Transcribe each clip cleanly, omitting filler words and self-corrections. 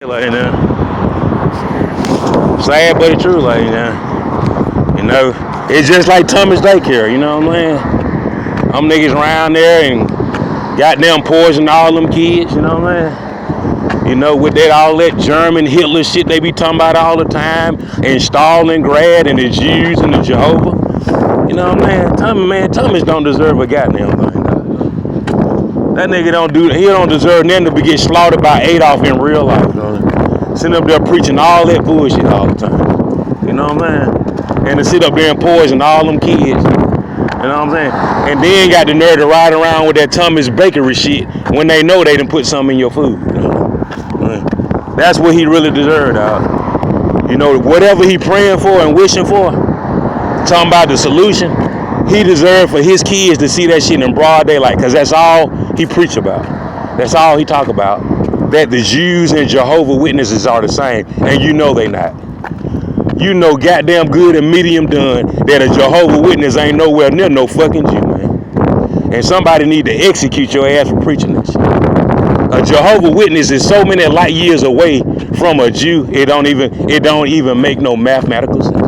Like, sad but it's true, like, it's just like Thomas Daycare, you know what I'm saying? Them niggas around there and goddamn poison all them kids, you know what I'm saying? With that all that German Hitler shit they be talking about all the time, and Stalingrad and the Jews and the Jehovah. You know what I'm saying? Thomas don't deserve a goddamn thing, dog. That nigga he don't deserve nothing to be getting slaughtered by Adolf in real life, you know? Sitting up there preaching all that bullshit all the time. You know what I'm saying? And to sit up there and poison all them kids. You know what I'm saying? And then got the nerve to ride around with that Thomas Bakery shit when they know they done put something in your food. You know? That's what he really deserved, dog. Whatever he praying for and wishing for, talking about the solution, he deserved for his kids to see that shit in broad daylight, because that's all he preach about. That's all he talk about. That the Jews and Jehovah Witnesses are the same, and they not. Goddamn good and medium done that a Jehovah Witness ain't nowhere near no fucking Jew, man. And somebody need to execute your ass for preaching this shit. A Jehovah Witness is so many light years away from a Jew, it don't even make no mathematical sense.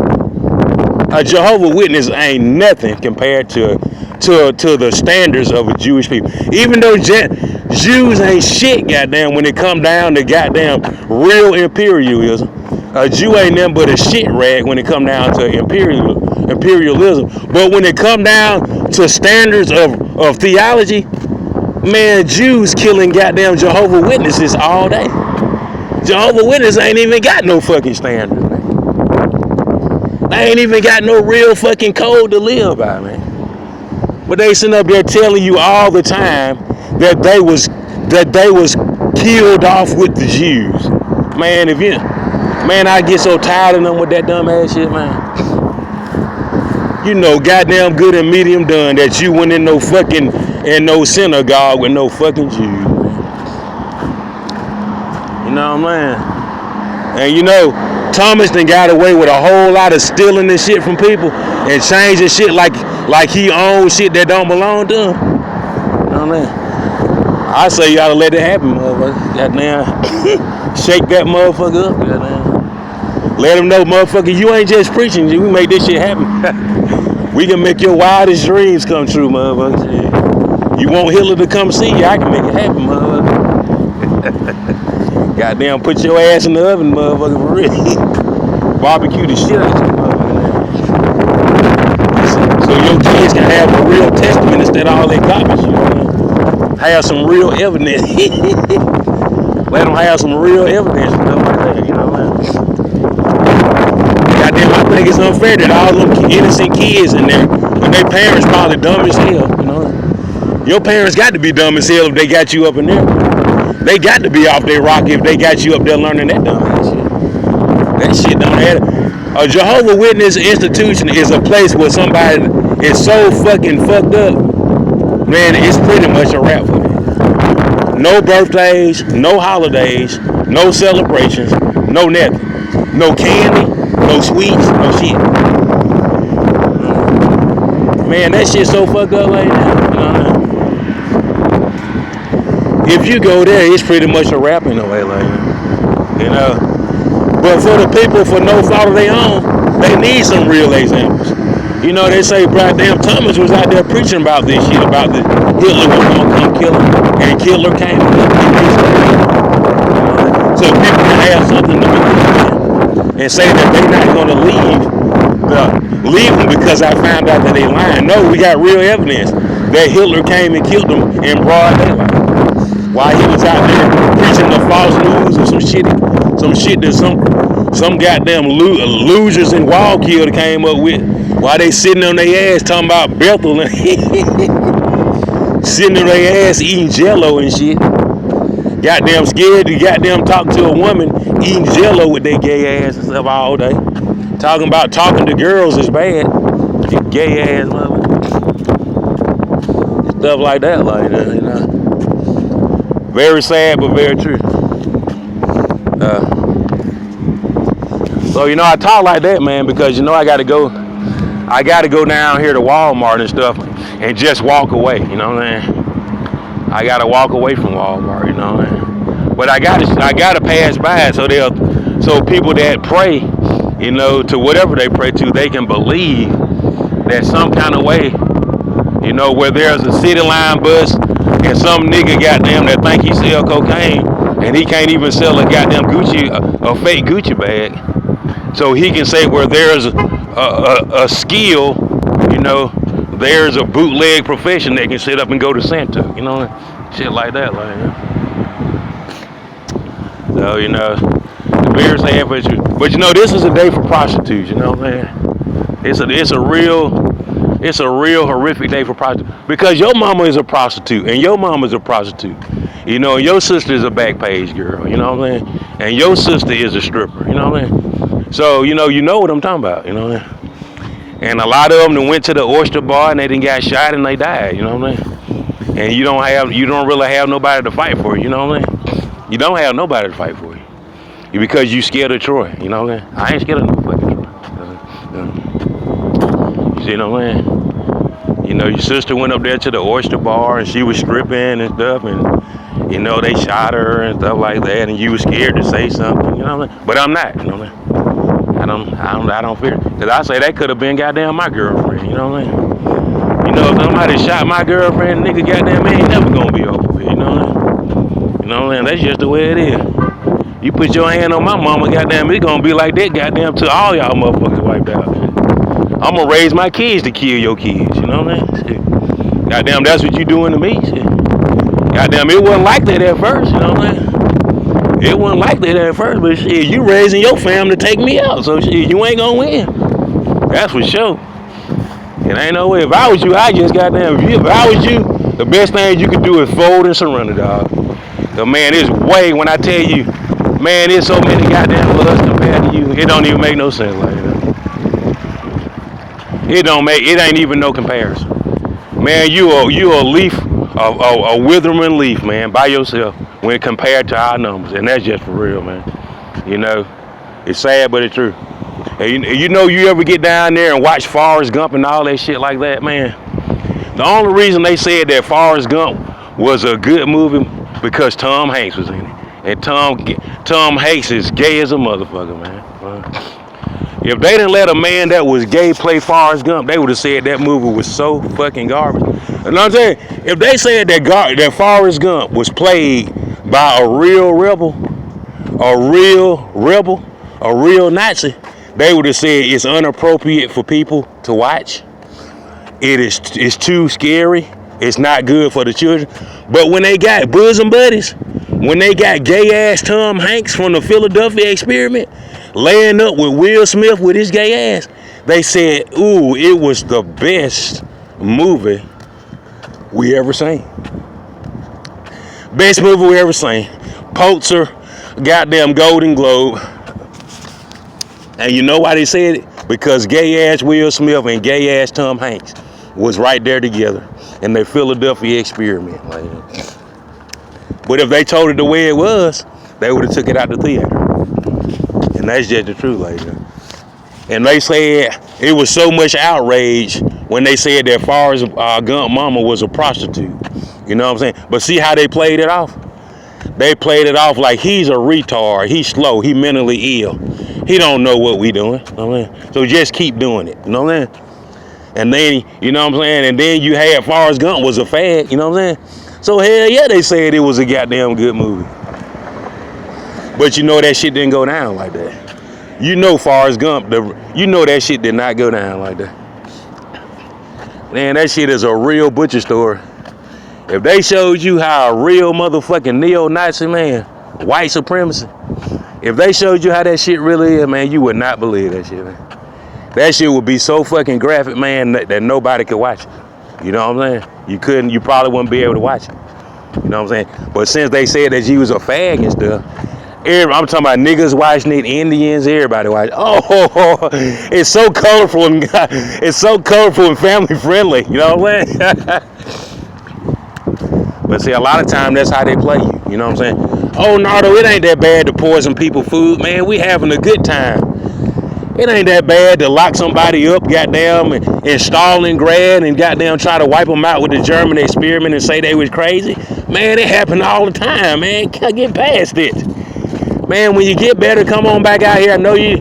A Jehovah Witness ain't nothing compared to the standards of a Jewish people. Even though Jews ain't shit, goddamn, when it come down to goddamn real imperialism. A Jew ain't nothing but a shit rag when it come down to imperialism. But when it come down to standards of theology, man, Jews killing goddamn Jehovah Witnesses all day. Jehovah Witnesses ain't even got no fucking standards, man. They ain't even got no real fucking code to live by, man. But they sitting up there telling you all the time that they was killed off with the Jews. Man, I get so tired of them with that dumb ass shit, man. Goddamn good and medium done that you went in no synagogue with no fucking Jews, man. You know what I'm saying? And Thomas done got away with a whole lot of stealing this shit from people and changing shit like he owns shit that don't belong to him. You know what I'm saying? I say you ought to let it happen, motherfucker. Goddamn, shake that motherfucker up, goddamn. Let him know, motherfucker, you ain't just preaching. We make this shit happen. We can make your wildest dreams come true, motherfucker. Shit. You want Hitler to come see you, I can make it happen, motherfucker. Goddamn, put your ass in the oven, motherfucker, for real. Barbecue the shit out you, motherfucker. So your kids can have a real testament instead of all that garbage, you know? Have some real evidence. Let them have some real evidence, like that, you know what I mean? Goddamn, I think it's unfair that all them innocent kids in there, and their parents probably dumb as hell, you know? Your parents got to be dumb as hell if they got you up in there. They got to be off their rock if they got you up there learning that dumb ass shit. That shit don't add up. A Jehovah Witness institution is a place where somebody is so fucking fucked up, man, it's pretty much a wrap for me. No birthdays, no holidays, no celebrations, no nothing. No candy, no sweets, no shit. Man, that shit's so fucked up like that. You know? If you go there, it's pretty much a wrap in a way like that. But for the people, for no fault of their own, they need some real examples. They say goddamn Thomas was out there preaching about this shit, about the Hitler was gonna come kill him, and Hitler came and killed him. So people can have something to be and say that they're not gonna leave them because I found out that they lying. No, we got real evidence that Hitler came and killed them in broad daylight while he was out there preaching the false news or some shit that some goddamn losers in Wallkill came up with while they sitting on their ass talking about Bethel and sitting on their ass eating Jello and shit. Goddamn scared to goddamn talk to a woman eating Jello with their gay ass and stuff all day. Talking about talking to girls is bad. Gay ass mother. Stuff like that, Very sad, but very true. So I talk like that, man, because I gotta go down here to Walmart and stuff and just walk away, you know what I'm saying? I gotta walk away from Walmart, you know what I mean? But I gotta pass by so so people that pray, to whatever they pray to, they can believe that some kind of way, where there's a city line bus and some nigga goddamn that think he sell cocaine and he can't even sell a goddamn a fake Gucci bag. So he can say where there's a skill, there's a bootleg profession that can sit up and go to Santa, shit like that, So, the bears have, but this is a day for prostitutes, you know what I'm saying? It's a real horrific day for prostitutes because your mama is a prostitute and your mama's a prostitute, and your sister is a back page girl, you know what I'm saying? And your sister is a stripper, you know what I'm saying? So, you know what I'm talking about, you know what I'm saying? And a lot of them that went to the oyster bar and they didn't got shot and they died, you know what I'm saying? And you don't really have nobody to fight for you, you know what I'm saying? You don't have nobody to fight for you because you scared of Troy, you know what I'm saying? I ain't scared of no fucking Troy. You see what I'm saying? Your sister went up there to the oyster bar and she was stripping and stuff, and they shot her and stuff like that, and you was scared to say something, you know what I'm saying? But I'm not, you know what I'm saying? I don't fear. Cause I say that could have been goddamn my girlfriend, you know what I'm saying? If somebody shot my girlfriend, nigga, goddamn, it ain't never gonna be over with, you know what I'm saying? You know what I'm saying? That's just the way it is. You put your hand on my mama, goddamn, it's gonna be like that, goddamn, till all y'all motherfuckers wiped out. I'm gonna raise my kids to kill your kids, you know what I'm saying? Shit. Goddamn, that's what you doing to me, shit. Goddamn, it wasn't like that at first, you know what I'm saying? It wasn't like that at first, but shit, you raising your family to take me out, so shit, you ain't gonna win. That's for sure. It ain't no way. If I was you, if I was you, the best thing you could do is fold and surrender, dog. Cause man, it's way, when I tell you, man, there's so many goddamn of us compared to you, it don't even make no sense like that. It ain't even no comparison. Man, you a leaf, a withering leaf, man, by yourself when compared to our numbers, and that's just for real, man. It's sad, but it's true. And you ever get down there and watch Forrest Gump and all that shit like that, man? The only reason they said that Forrest Gump was a good movie because Tom Hanks was in it, and Tom Hanks is gay as a motherfucker, man. If they didn't let a man that was gay play Forrest Gump, they would have said that movie was so fucking garbage. You know what I'm saying? If they said that Forrest Gump was played by a real rebel, a real Nazi, they would have said it's inappropriate for people to watch. It's too scary. It's not good for the children. But when they got bosom buddies, when they got gay ass Tom Hanks from the Philadelphia Experiment laying up with Will Smith with his gay ass, they said, ooh, it was the best movie we ever seen. Best movie we ever seen. Pulitzer, goddamn Golden Globe. And you know why they said it? Because gay ass Will Smith and gay ass Tom Hanks was right there together in their Philadelphia Experiment. But if they told it the way it was, they would have took it out the theater. And that's just the truth, And they said it was so much outrage when they said that Forrest Gump mama was a prostitute. You know what I'm saying? But see how they played it off? They played it off like he's a retard, he's slow, he mentally ill. He don't know what we doing. You know what I mean? So just keep doing it. You know what I'm saying? And then, you know what I'm saying? And then you had Forrest Gump was a fad. You know what I'm saying? So hell yeah, they said it was a goddamn good movie. But that shit didn't go down like that. Forrest Gump, that shit did not go down like that. Man, that shit is a real butcher story. If they showed you how a real motherfucking neo-Nazi, man, white supremacy, if they showed you how that shit really is, man, you would not believe that shit, man. That shit would be so fucking graphic, man, that nobody could watch it. You know what I'm saying? You probably wouldn't be able to watch it. You know what I'm saying? But since they said that she was a fag and stuff, I'm talking about niggas watching it, Indians, everybody watching. Oh, it's so colorful and family friendly. You know what I'm saying? But see, a lot of times that's how they play you. You know what I'm saying? Oh, Nardo, it ain't that bad to poison people food, man. We having a good time. It ain't that bad to lock somebody up, goddamn, and Stalingrad, and goddamn try to wipe them out with the German experiment and say they was crazy. Man, it happen all the time, man. Can't get past it. Man, when you get better, come on back out here. I know you're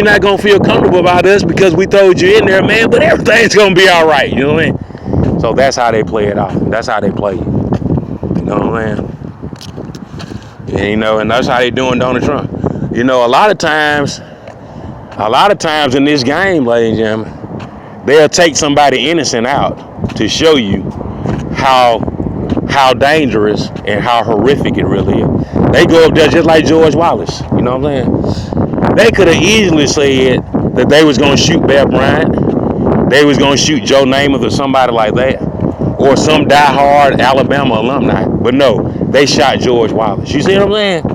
not gonna feel comfortable about us because we throwed you in there, man, but everything's gonna be all right, you know what I mean? So that's how they play it off. That's how they play it. You know what I'm saying? And, you know, and that's how they doing Donald Trump. You know, a lot of times in this game, ladies and gentlemen, they'll take somebody innocent out to show you how dangerous and how horrific it really is. They go up there just like George Wallace. You know what I'm saying? They could have easily said that they was gonna shoot Bear Bryant, they was gonna shoot Joe Namath or somebody like that, or some diehard Alabama alumni. But no, they shot George Wallace. You see what I'm saying?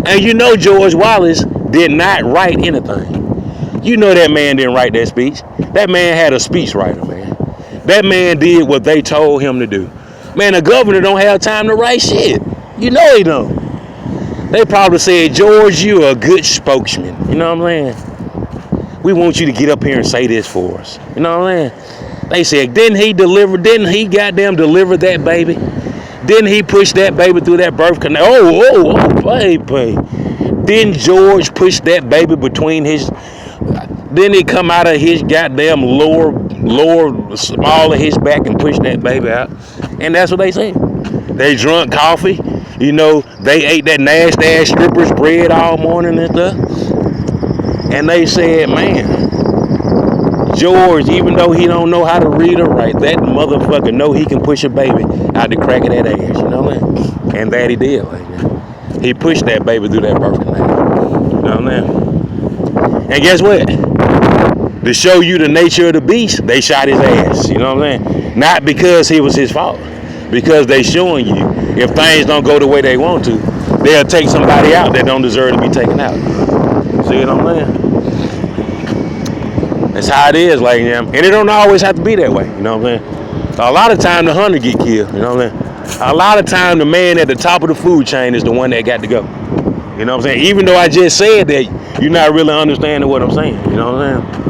And you know George Wallace did not write anything. You know that man didn't write that speech. That man had a speechwriter, man. That man did what they told him to do. Man, the governor don't have time to write shit. You know he don't. They probably said, George, you're a good spokesman. You know what I'm saying? We want you to get up here and say this for us. You know what I'm saying? They said, didn't he goddamn deliver that baby? Didn't he push that baby through that birth canal? Oh, baby. Didn't George push that baby between his... Didn't he come out of his goddamn lower small of his back and push that baby out? And that's what they said. They drunk coffee. You know, they ate that nasty ass stripper's bread all morning and stuff. And they said, man, George, even though he don't know how to read or write, that motherfucker know he can push a baby out the crack of that ass. You know what I mean? And that he did. Like, he pushed that baby through that birth canal. You know what I mean? And guess what? To show you the nature of the beast, they shot his ass. You know what I'm saying? Not because it was his fault. Because they showing you, if things don't go the way they want to, they'll take somebody out that don't deserve to be taken out. See what I'm saying? That's how it is, like, and it don't always have to be that way. You know what I'm saying? A lot of time the hunter get killed. You know what I'm saying? A lot of time the man at the top of the food chain is the one that got to go. You know what I'm saying? Even though I just said that, you're not really understanding what I'm saying. You know what I'm saying?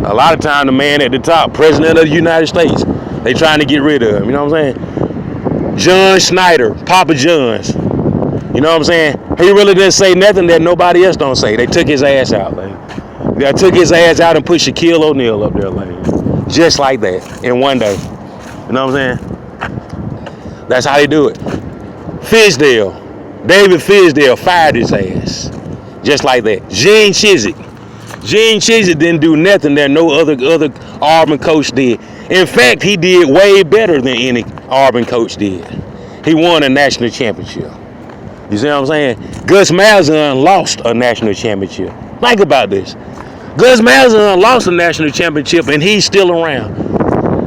A lot of time the man at the top, president of the United States, they trying to get rid of him. You know what I'm saying? John Schneider, Papa John's. You know what I'm saying? He really didn't say nothing that nobody else don't say. They took his ass out, like. They took his ass out and put Shaquille O'Neal up there, like. Just like that, in one day. You know what I'm saying? That's how they do it. David Fisdale fired his ass. Just like that. Gene Chizik didn't do nothing that no other Auburn coach did. In fact, he did way better than any Auburn coach did. He won a national championship. You see what I'm saying? Gus Malzahn lost a national championship. Think about this. Gus Malzahn lost a national championship and he's still around.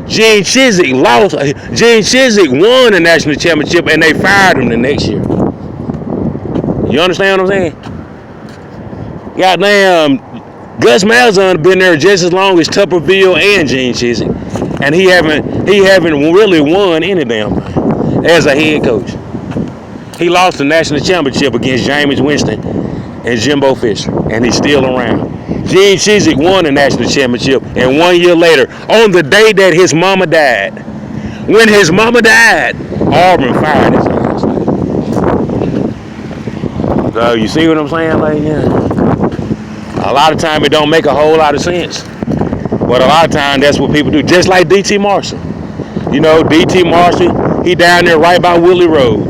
Gene Chizik won a national championship and they fired him the next year. You understand what I'm saying? Goddamn, Gus Malzahn been there just as long as Tuberville and Gene Chizik, and he haven't really won any damn thing as a head coach. He lost the national championship against Jameis Winston and Jimbo Fisher, and he's still around. Gene Chizik won the national championship, and 1 year later, on the day that his mama died, when his mama died, Auburn fired his ass. So you see what I'm saying, like, yeah. A lot of time it don't make a whole lot of sense. But a lot of time that's what people do. Just like D.T. Marshall. You know, D.T. Marshall, he down there right by Willie Road.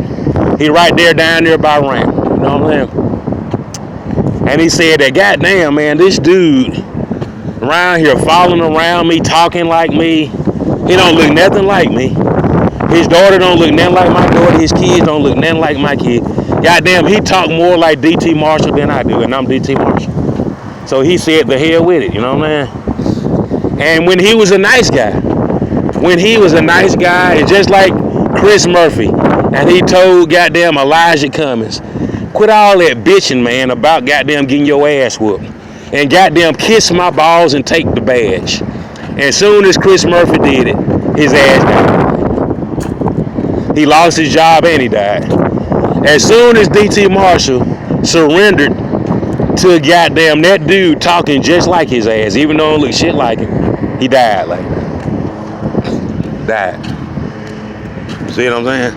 He right there down there by Ramp. You know what I'm saying? And he said that, goddamn, man, this dude around here following around me, talking like me. He don't look nothing like me. His daughter don't look nothing like my daughter. His kids don't look nothing like my kid. Goddamn, he talk more like D.T. Marshall than I do, and I'm D.T. Marshall. So he said the hell with it, you know what I'm saying? And when he was a nice guy, and just like Chris Murphy, and he told goddamn Elijah Cummings, quit all that bitching, man, about goddamn getting your ass whooped, and goddamn kiss my balls and take the badge. As soon as Chris Murphy did it, his ass died. He lost his job and he died. As soon as D.T. Marshall surrendered to goddamn that dude talking just like his ass, even though it looked shit like him, he died. Like, died. See what I'm saying?